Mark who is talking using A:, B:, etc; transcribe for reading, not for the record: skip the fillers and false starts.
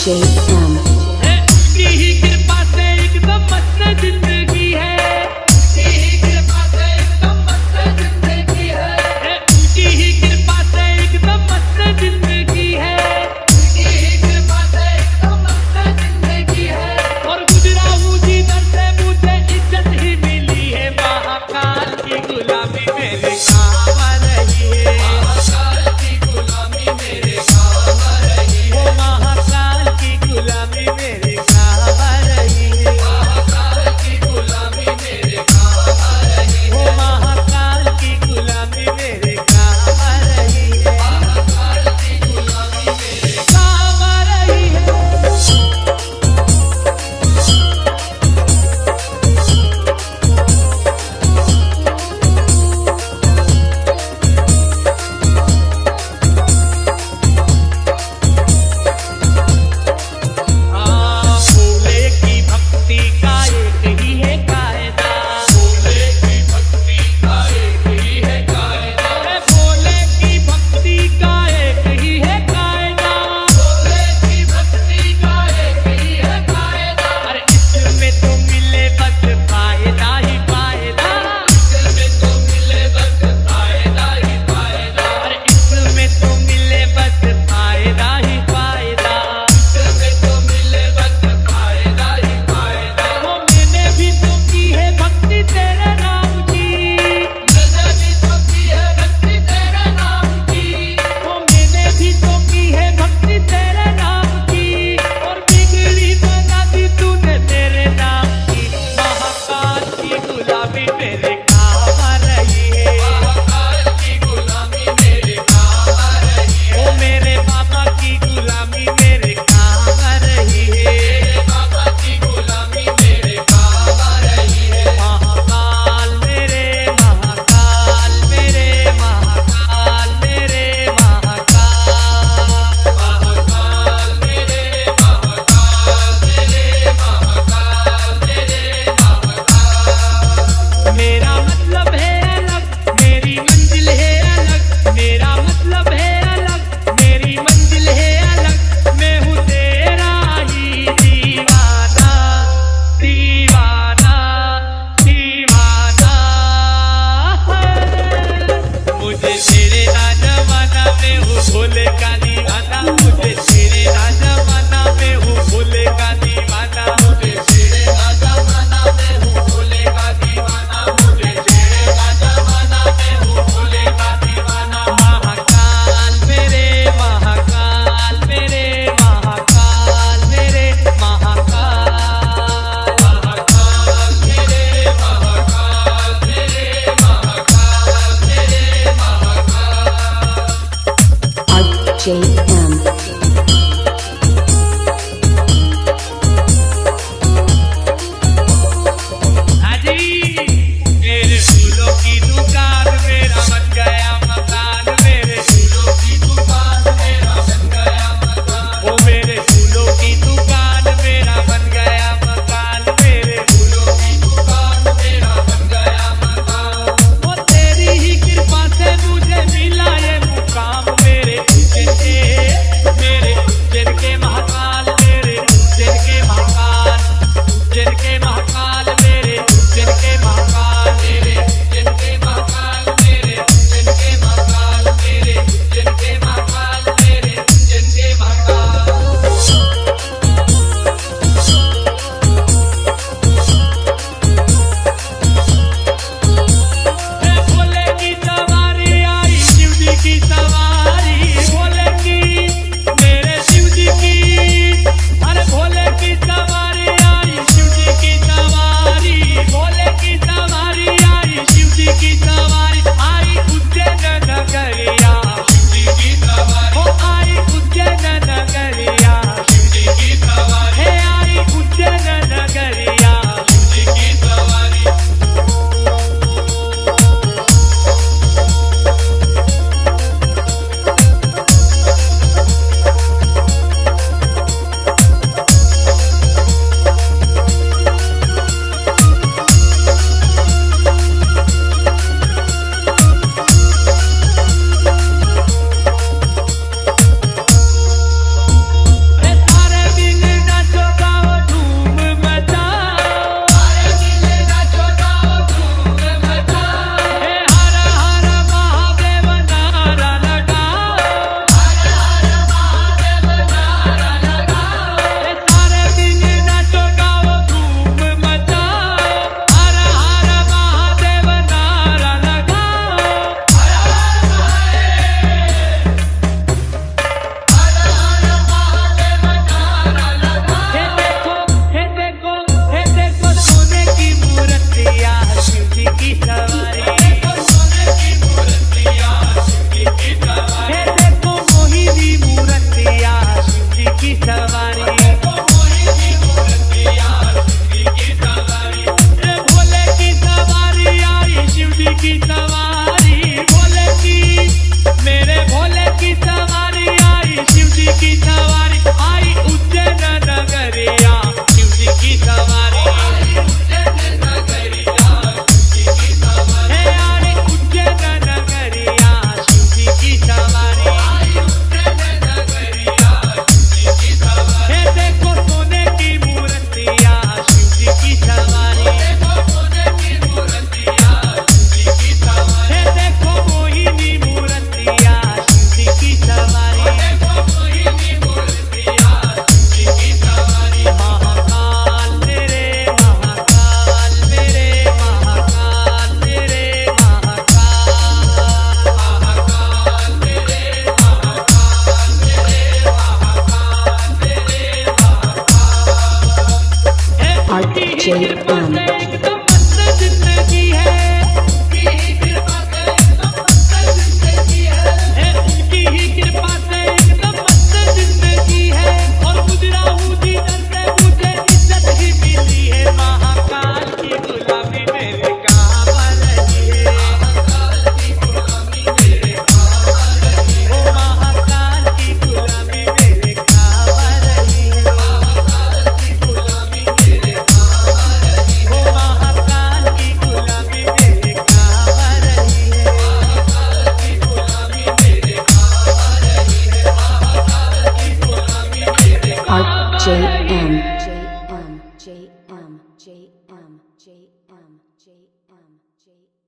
A: JM
B: उसकी ही कृपा से एकदम मस्त जिंदगी है, उसकी ही कृपा से एकदम मस्त जिंदगी है, उसकी ही कृपा से एकदम मस्त जिंदगी है, उसकी ही कृपा से एकदम मस्त जिंदगी है। और गुजरा हूँ जिधर से मुझे इज्जत ही मिली है, महाकाल की गुलामी मेरे काम आ रही है, महाकाल की गुलामी मेरे काम आ रही है, महाकाल की गुलामी मेरे काम आ रही है, महाकाल की गुलामी मेरे काम आ रही है, महाकाल की गुलामी मेरे काम आ रही है, महाकाल की गुलामी मेरे काम आ रही है। भोले की भक्ति का एक ही है कायदा, भोले की भक्ति का एक ही है कायदा, भोले की भक्ति का एक ही है कायदा, भोले की भक्ति का एक ही है कायदा। अरे इसमें तो मिले बस फायदा ही फायदा, इसमें तो मिले बस फायदा ही फायदा, अरे इसमें तो मिले बस फायदा ही फायदा, इसमें तो मिले बस फायदा ही फायदा। वो मैंने भी तो की है भक्ति तेरे नाम की, मैंने भी तो की है भक्ति तेरे नाम की, वो मैंने भी तो की है भक्ति तेरे नाम की, और बिगड़ी बना दी तूने तेरे नाम की। महाकाल की गुलामी मेरे काम आ रही है, महाकाल की गुलामी मेरे काम आ रही है, ओ मेरे बाबा की गुलामी मेरे काम आ रही है, मेरे बाबा की गुलामी मेरे काम आ रही है। महाकाल मेरे महाकाल मेरे महाकाल मेरे महाकाल, महाकाल मेरे महाकाल मेरे महाकाल मेरे महाकाल। मेरा मतलब है अलग, मेरी मंजिल है अलग, मेरा मतलब है अलग, मेरी मंजिल है अलग, मैं हूँ तेरा ही दीवाना, दीवाना दीवाना है। मुझे तेरे ना जमाना में हूँ भोले का दीवाना, मुझे तेरे ना जमाना में हूँ भोले का दीवाना, मुझे तेरे ना जमाना में हूँ भोले का दीवाना, मुझे तेरे ना जमाना में हूँ भोले का दीवाना। महाकाल मेरे महाकाल मेरे महाकाल मेरे महाकाल, महाकाल मेरे महाकाल मेरे महाकाल मेरे महाकाल।
A: JM
B: हाजी मेरे फूलों की दुकान मेरा बन गया मकान, मेरे फूलों की दुकान मेरा बन गया मकान, ओ मेरे फूलों की दुकान मेरा बन गया मकान, मेरे फूलों की दुकान मेरा बन गया मकान। वो तेरी ही कृपा से मुझे मिला ये मुकाम, मेरे तुझे
A: JM JM JM JM JM JM